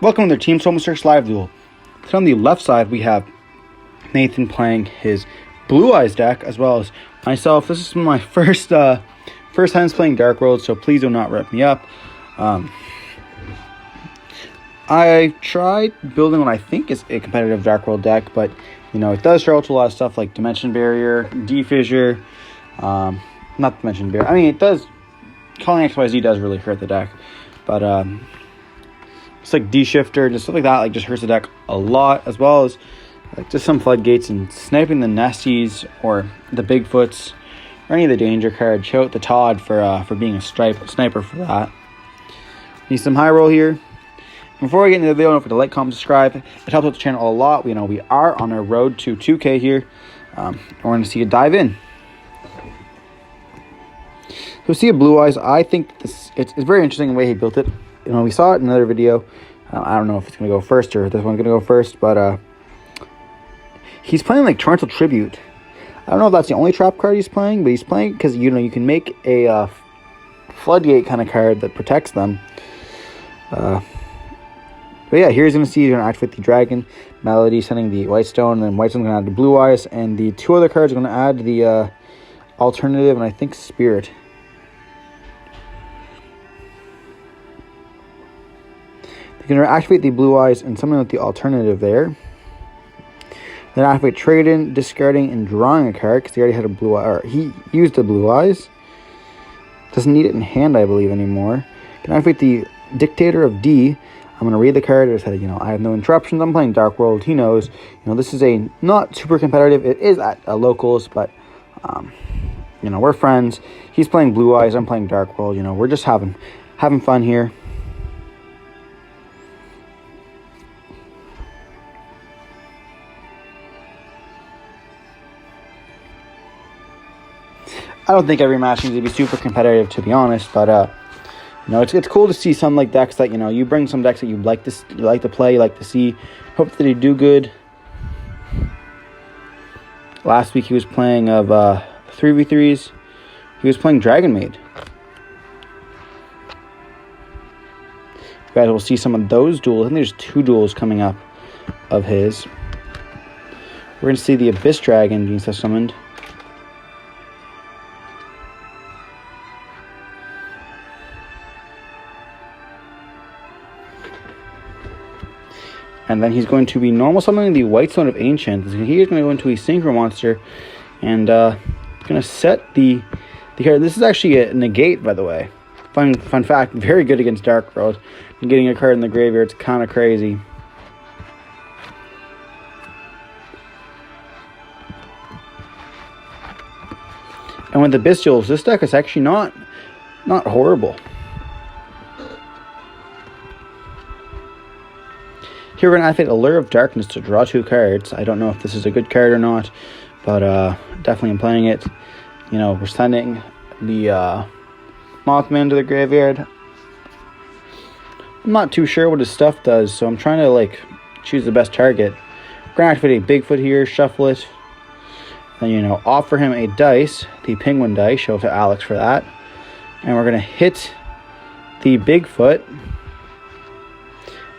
Welcome to the Team Solemn Circus Live Duel. So on the left side, we have Nathan playing his Blue Eyes deck, as well as myself. This is my first time playing Dark World, so please do not rip me up. I tried building what I think is a competitive Dark World deck, but it does struggle to a lot of stuff like Dimension Barrier, D-Fissure, not Dimension Barrier. I mean, it does. Calling XYZ does really hurt the deck, but it's like D-Shifter, just stuff like that, just hurts the deck a lot, as well as just some Floodgates and sniping the Nesties or the Bigfoots or any of the danger cards. Shout out to Todd for being a sniper for that. Need some high roll here. Before we get into the video, don't forget to like, comment, subscribe. It helps out the channel a lot. We are on our road to 2K here. We're going to see you dive in. So see a Blue Eyes. I think it's very interesting the way he built it. We saw it in another video. I don't know if it's going to go first or this one's going to go first, but he's playing like Torrential Tribute. I don't know if that's the only trap card he's playing, but he's playing because you can make a Floodgate kind of card that protects them. But yeah, here he's going to see you're going to activate the Dragon, Melody, sending the Whitestone, and then Whitestone's going to add the Blue Eyes, and the two other cards are going to add the Alternative and I think Spirit. You're going to activate the Blue Eyes and something with the Alternative there. Then activate Trade-In, discarding, and drawing a card because he already had a Blue Eye, or he used the Blue Eyes. Doesn't need it in hand, I believe, anymore. Can activate the Dictator of D. I'm going to read the card. I said, I have no interruptions. I'm playing Dark World. He knows. This is a not super competitive. It is at locals, but we're friends. He's playing Blue Eyes. I'm playing Dark World. We're just having fun here. I don't think every match needs to be super competitive, to be honest, but it's cool to see some decks that you bring some decks that you like to play, you like to see. Hope that they do good. Last week he was playing of 3v3s. He was playing Dragon Maid. You guys will see some of those duels. I think there's 2 duels coming up of his. We're going to see the Abyss Dragon being summoned. And then he's going to be normal summoning the Whitestone of Ancient. He's going to go into a Synchro Monster and going to set the card. This is actually a negate, by the way. Fun fact, very good against Dark World. And getting a card in the graveyard, it's kind of crazy. And with the Bestials, this deck is actually not horrible. Here we're going to activate Allure of Darkness to draw 2 cards. I don't know if this is a good card or not, but definitely I'm playing it. We're sending the Mothman to the graveyard. I'm not too sure what his stuff does, so I'm trying to choose the best target. We're going to activate a Bigfoot here, shuffle it. Then offer him a dice, the Penguin dice. Show it to Alex for that. And we're going to hit the Bigfoot.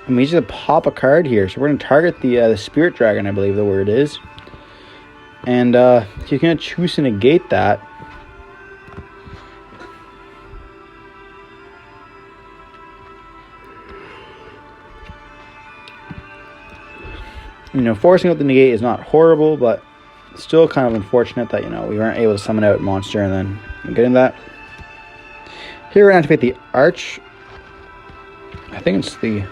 And we just pop a card here. So we're going to target the Spirit Dragon, I believe the word is. And you're going to choose to negate that. Forcing out the negate is not horrible, but still kind of unfortunate that, we weren't able to summon out monster and then getting that. Here we're going to activate the Arch. I think it's the...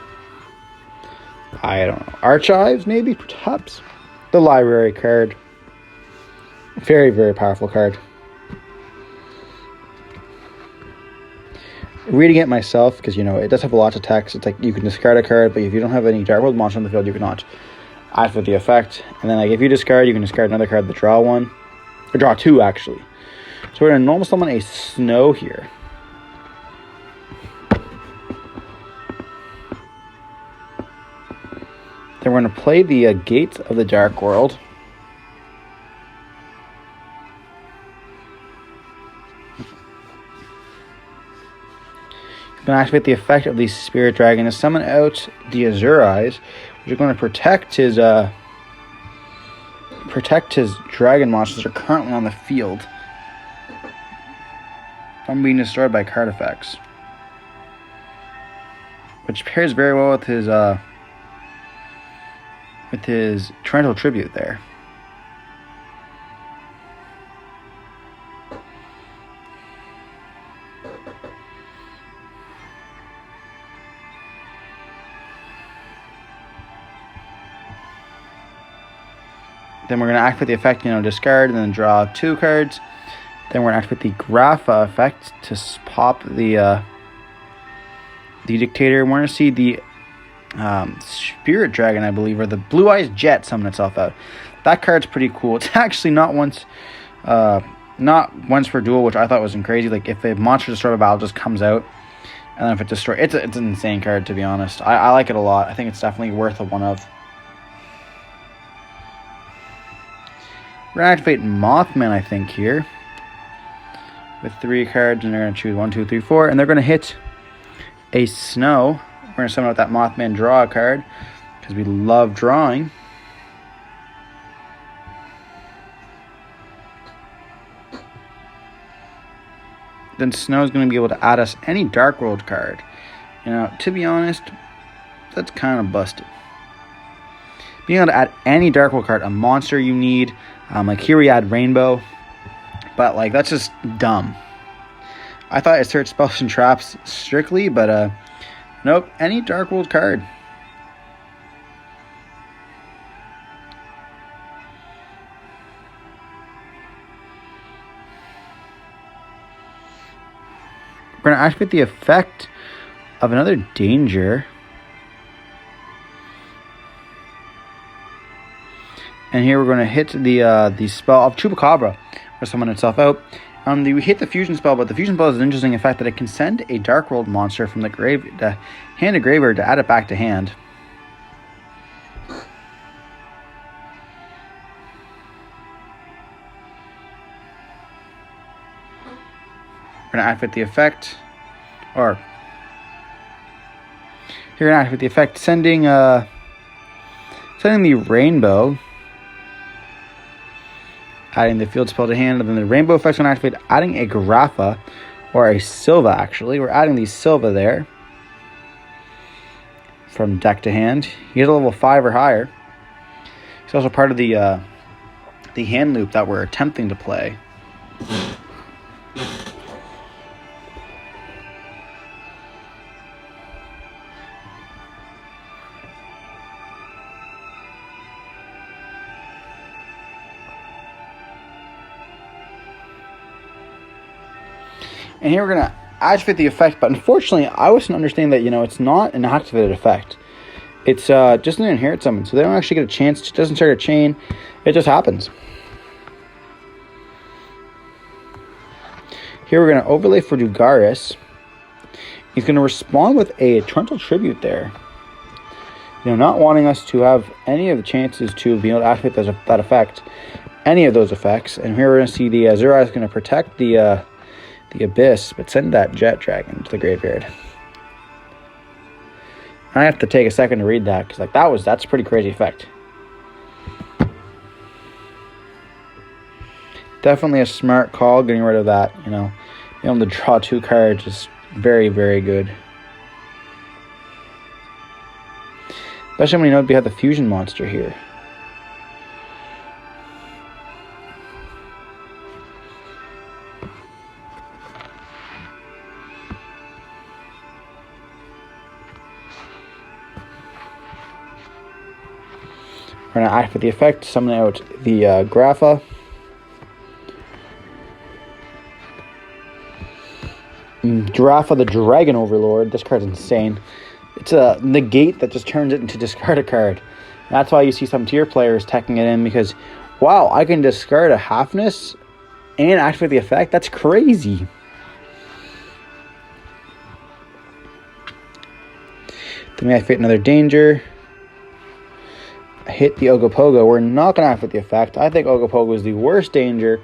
I don't know. Archives, maybe, perhaps. The Library card. Very, very powerful card. Reading it myself, because, it does have a lot of text. It's you can discard a card, but if you don't have any Dark World monster on the field, you cannot activate the effect. And then, if you discard, you can discard another card to draw 1. Or draw 2, actually. So we're going to normal summon a Snow here. Then we're going to play the Gates of the Dark World. going to activate the effect of the Spirit Dragon to summon out the Azure Eyes, which are going to protect his dragon monsters that are currently on the field from being destroyed by card effects, which pairs very well with his Torrential Tribute there. Then we're going to activate the effect, discard and then draw 2 cards. Then we're going to activate the Grapha effect to pop the Dictator. We're going to see the Spirit Dragon, I believe, or the Blue Eyes Jet summon itself out. That card's pretty cool. It's actually not once per duel, which I thought was crazy. Like, if a monster destroyed by battle just comes out, and then if it destroys, it's an insane card, to be honest. I like it a lot. I think it's definitely worth a one of. We're going to activate Mothman, I think, here. With 3 cards, and they're going to choose 1, 2, 3, 4. And they're going to hit a Snow. We're going to summon out that Mothman, draw a card. Because we love drawing. Then Snow is going to be able to add us any Dark World card. To be honest, that's kind of busted. Being able to add any Dark World card, a monster you need. Like here we add Rainbow, but like that's just dumb. I thought it searched spells and traps strictly, but nope, any Dark World card. We're going to activate the effect of another danger. And here we're going to hit the spell of Chupacabra, or summon itself out. We hit the fusion spell, but the fusion spell is an interesting effect that it can send a Dark World monster from the hand to graveyard to add it back to hand. We're going to activate the effect, or here we're going to activate the effect, sending the Rainbow. Adding the field spell to hand, and then the Rainbow effect's going to activate, adding a Grapha, or a Silva actually. We're adding the Silva there from deck to hand. He's a level 5 or higher. He's also part of the hand loop that we're attempting to play. And here we're going to activate the effect, but unfortunately, I wasn't understanding that, it's not an activated effect. It's just an inherit summon, so they don't actually get a chance. It doesn't start a chain. It just happens. Here we're going to overlay for Dugaris. He's going to respond with a Torrential Tribute there. Not wanting us to have any of the chances to be able to activate that effect. Any of those effects. And here we're going to see the Azure Eye is going to protect the Abyss, but send that Jet Dragon to the graveyard. I have to take a second to read that, because that's a pretty crazy effect. Definitely a smart call getting rid of that. Being able to draw 2 cards is very, very good. Especially when we have the fusion monster here. We're going to activate the effect, summon out the Grapha. Grapha, the Dragon Overlord. This card's insane. It's a negate that just turns it into discard a card. And that's why you see some tier players teching it in, because, wow, I can discard a Halfness and activate the effect? That's crazy. Then we activate another danger. Hit the Ogopogo. We're not going to activate the effect. I think Ogopogo is the worst danger,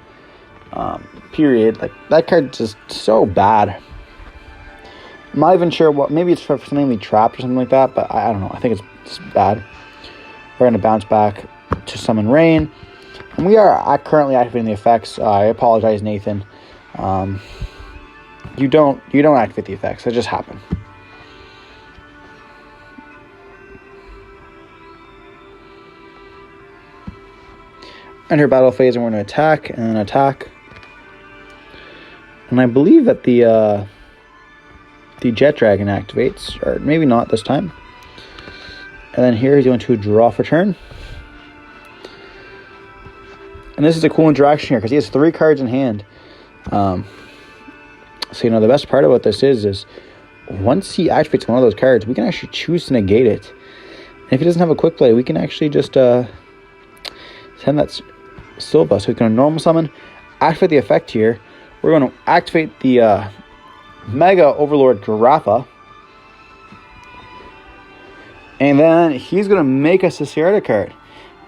period. That card's just so bad. I'm not even sure what. Maybe it's for something trapped or something like that, but I don't know. I think it's bad. We're going to bounce back to summon rain. And we are currently activating the effects. I apologize, Nathan. You don't activate the effects. They just happen. Enter battle phase, and we're going to attack and then attack. And I believe that the Jet Dragon activates, or maybe not this time. And then here he's going to draw for turn. And this is a cool interaction here because he has 3 cards in hand. So the best part about this is once he activates one of those cards, we can actually choose to negate it. And if he doesn't have a quick play, we can actually just send that Silva. So he's going to normal summon, activate the effect here. We're going to activate the Mega Overlord Garafa. And then he's going to make us a Sierra card.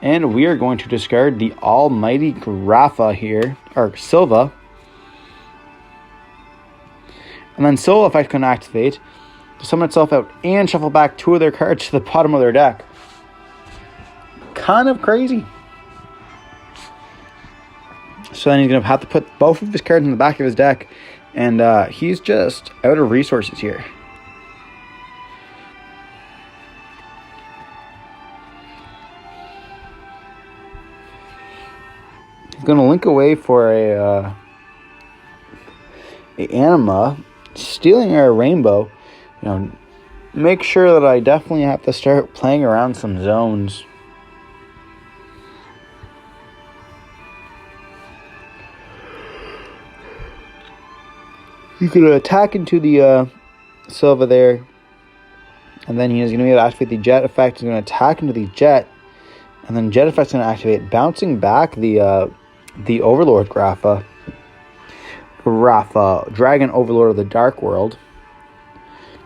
And we are going to discard the Almighty Garafa here, or Silva. And then Silva effect can activate to summon itself out and shuffle back 2 of their cards to the bottom of their deck. Kind of crazy. So then he's going to have to put both of his cards in the back of his deck. And he's just out of resources here. He's going to link away for a Anima, stealing our rainbow. Make sure that I definitely have to start playing around some zones. He's going to attack into the Silva there. And then he's going to be able to activate the Jet effect. He's going to attack into the Jet. And then Jet effect is going to activate, bouncing back the Overlord Garafa. Dragon Overlord of the Dark World.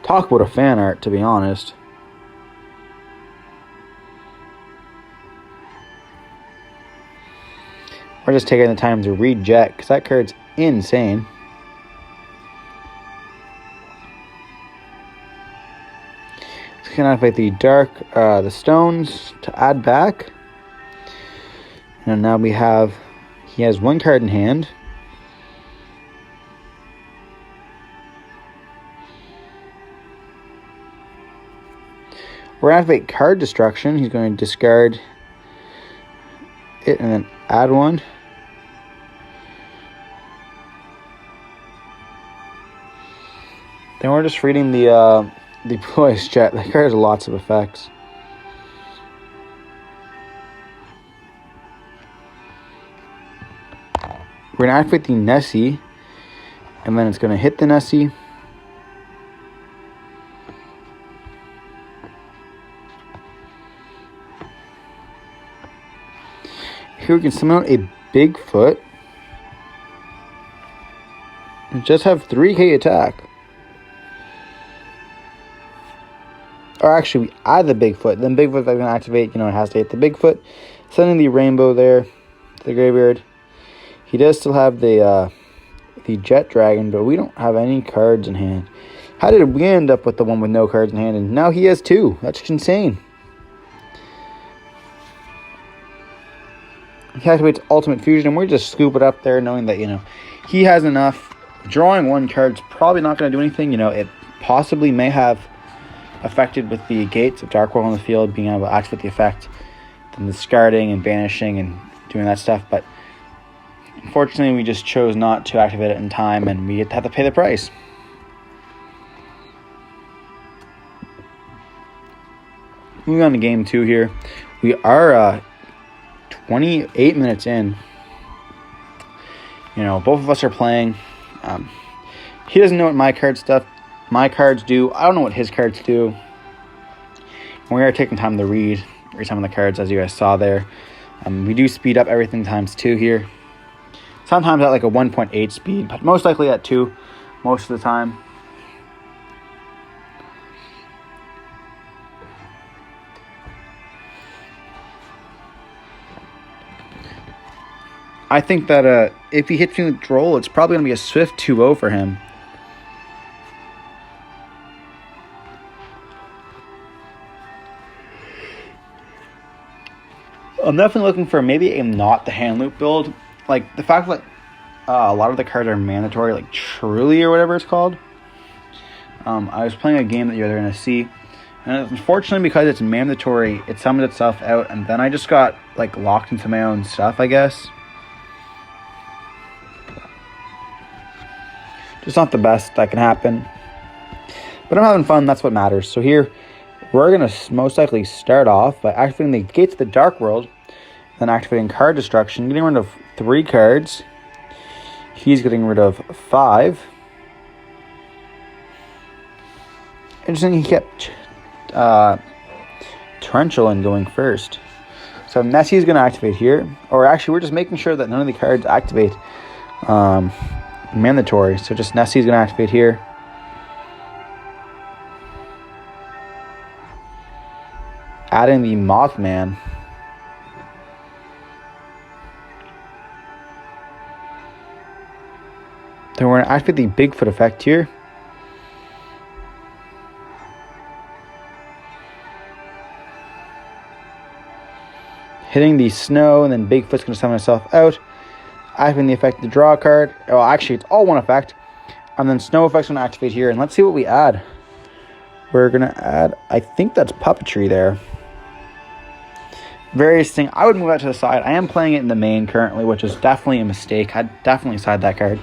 Talk about a fan art, to be honest. We're just taking the time to read Jet, because that card's insane. It's going to activate the stones to add back. And now he has 1 card in hand. We're going to activate card destruction. He's going to discard it and then add 1. Then we're just reading the Blue Eyes Jet. That card has lots of effects. We're going to activate the Nessie, and then it's going to hit the Nessie. Here we can summon out a Bigfoot. And just have 3k attack. Or actually, we add the Bigfoot. Then Bigfoot is going to activate, it has to hit the Bigfoot. Sending the rainbow there to the graveyard. He does still have the Jet Dragon, but we don't have any cards in hand. How did we end up with the one with no cards in hand? And now he has 2. That's insane. He activates Ultimate Fusion, and we're just scoop it up there, knowing that, he has enough. Drawing 1 card's probably not going to do anything. It possibly may have affected with the Gates of Dark World on the field, being able to activate the effect, then discarding and banishing and doing that stuff, but unfortunately, we just chose not to activate it in time, and we have to pay the price. Moving on to game 2 here. We are 28 minutes in. Both of us are playing. He doesn't know what my cards do. I don't know what his cards do. We are taking time to read some of the cards, as you guys saw there. We do speed up everything times 2 here. Sometimes at like a 1.8 speed, but most likely at 2 most of the time. I think that if he hits me with Droll, it's probably going to be a swift 2-0 for him. I'm definitely looking for maybe a not the hand loop build. Like the fact that a lot of the cards are mandatory, like Truly or whatever it's called. I was playing a game that you're going to see, and unfortunately because it's mandatory, it summons itself out, and then I just got like locked into my own stuff, I guess. Just not the best that can happen. But I'm having fun, that's what matters. So here, we're going to most likely start off by activating the Gates of the Dark World, then activating Card Destruction, getting rid of 3 cards. He's getting rid of 5. Interesting, he kept Torrential going first. So Nessie's going to activate here. Or actually, we're just making sure that none of the cards activate mandatory. So just Nessie's going to activate here. Adding the Mothman. Then we're going to activate the Bigfoot effect here. Hitting the Snow, and then Bigfoot's going to summon itself out. Activating the effect to draw a card. Oh, actually, it's all one effect. And then Snow effect's going to activate here. And let's see what we add. We're going to add, I think that's Puppetry there. Various things. I would move that to the side. I am playing it in the main currently, which is definitely a mistake. I'd definitely side that card.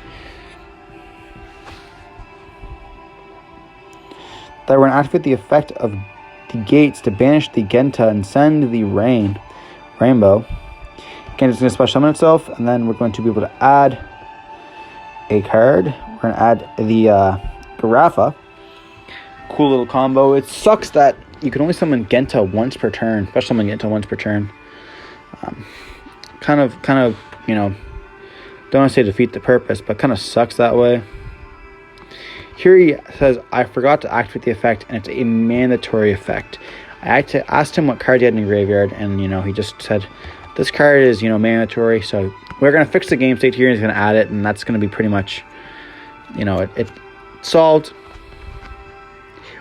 Then we're going to activate the effect of the Gates to banish the Genta and send the Rainbow. Again, it's going to special summon itself, and then we're going to be able to add a card. We're going to add the Garafa. Cool little combo. It sucks that you can only summon Genta once per turn. Special summon Genta once per turn. Kind of, you know, don't want to say defeat the purpose, but kind of sucks that way. Here he says, I forgot to activate the effect, and it's a mandatory effect. I asked him what card he had in the graveyard, and, you know, he just said, this card is, you know, mandatory, so we're going to fix the game state here, and he's going to add it, and that's going to be pretty much, you know, it solved.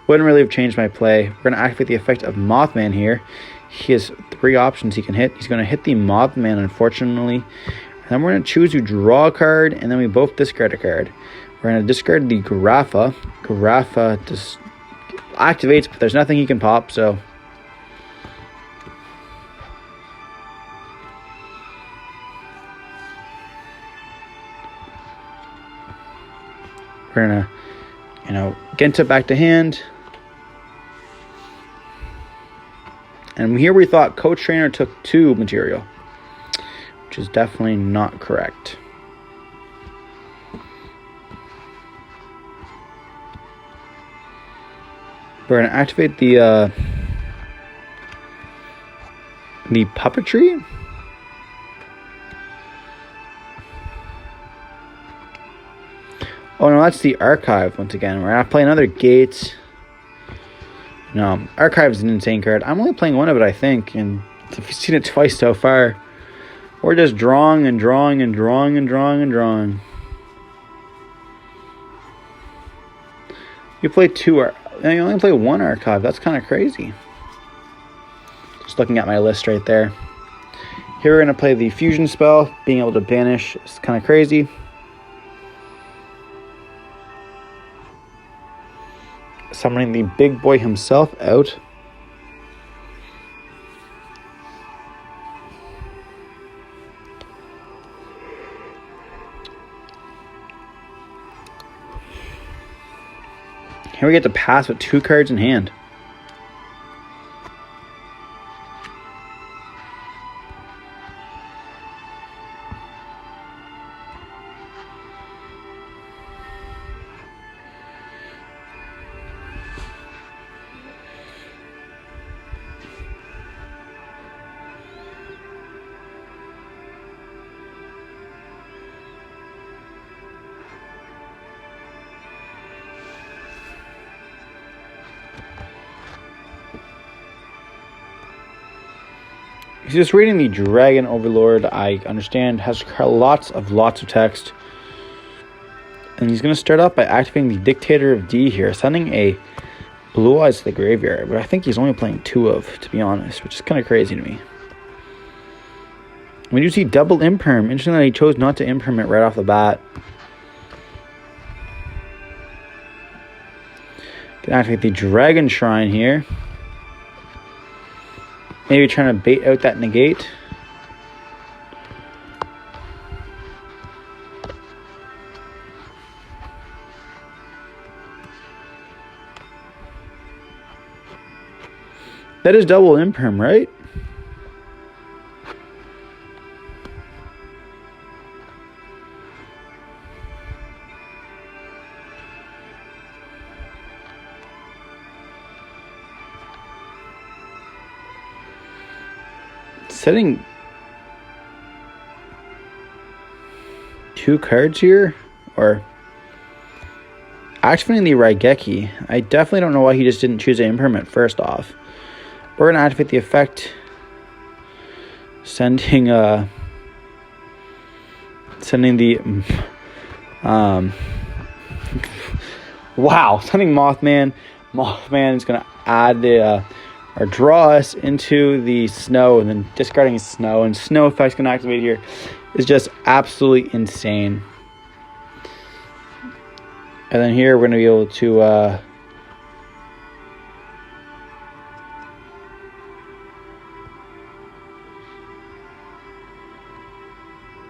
Wouldn't really have changed my play. We're going to activate the effect of Mothman here. He has 3 options he can hit. He's going to hit the Mothman, unfortunately. And then we're going to choose to draw a card, and then we both discard a card. We're going to discard the Garafa. Garafa just activates, but there's nothing he can pop, so... We're going to, you know, Genta back to hand. And here we thought Coach Trainer took 2 material, which is definitely not correct. We're going to activate the Puppetry. Oh no, that's the Archive once again. We're going to play another Gates. No, Archive is an insane card. I'm only playing one of it, I think, and I've seen it twice so far. We're just drawing and drawing and drawing and drawing and drawing. You play 2, you only play 1 Archive. That's kind of crazy. Just looking at my list right there. Here we're going to play the Fusion spell. Being able to banish is kind of crazy. Summoning the big boy himself out. Here we get to pass with 2 cards in hand. He's just reading the Dragon Overlord. I understand has lots of text. And he's going to start off by activating the Dictator of D here, sending a Blue Eyes to the graveyard. But I think he's only playing 2 of, to be honest, which is kind of crazy to me. We do see double imperm. Interesting that he chose not to imperm it right off the bat. Can activate the Dragon Shrine here. Maybe trying to bait out that negate. That is double imperm, right? Setting 2 cards here, or activating the Raigeki. I definitely don't know why he just didn't choose an impermanent first off. We're gonna activate the effect, sending the wow, sending Mothman. Mothman is gonna add the or draw us into the snow, and then discarding snow, and snow effect's gonna activate here is just absolutely insane. And then here we're gonna be able to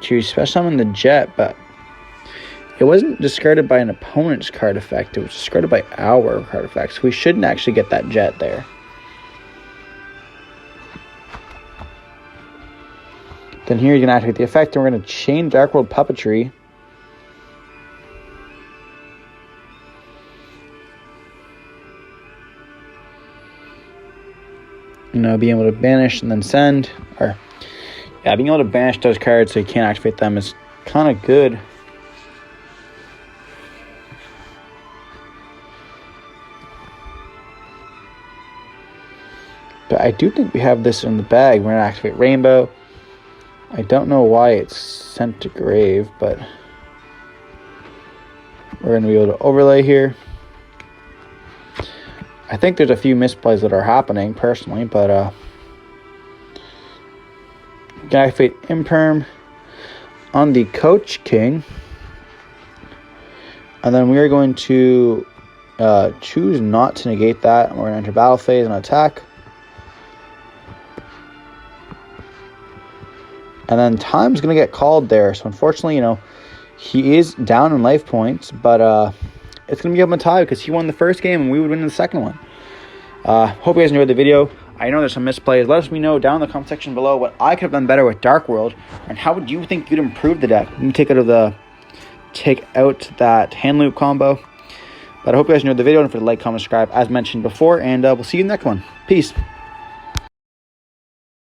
choose special summon the jet, but it wasn't discarded by an opponent's card effect, it was discarded by our card effect, so we shouldn't actually get that jet there. Then here you can activate the effect, and we're going to chain Dark World Puppetry. You know, being able to banish and then send, or yeah, being able to banish those cards so you can't activate them is kind of good. But I do think we have this in the bag. We're going to activate Rainbow. I don't know why it's sent to grave, but we're going to be able to overlay here. I think there's a few misplays that are happening personally, but can activate Imperm on the Coach King. And then we are going to choose not to negate that. We're going to enter battle phase and attack. And then time's going to get called there. So unfortunately, you know, he is down in life points. But it's going to be up a tie because he won the first game and we would win the second one. Hope you guys enjoyed the video. I know there's some misplays. Let us know down in the comment section below what I could have done better with Dark World. And how would you think you'd improve the deck? You can take out that hand loop combo. But I hope you guys enjoyed the video. And if you like, comment, subscribe as mentioned before. And we'll see you in the next one. Peace.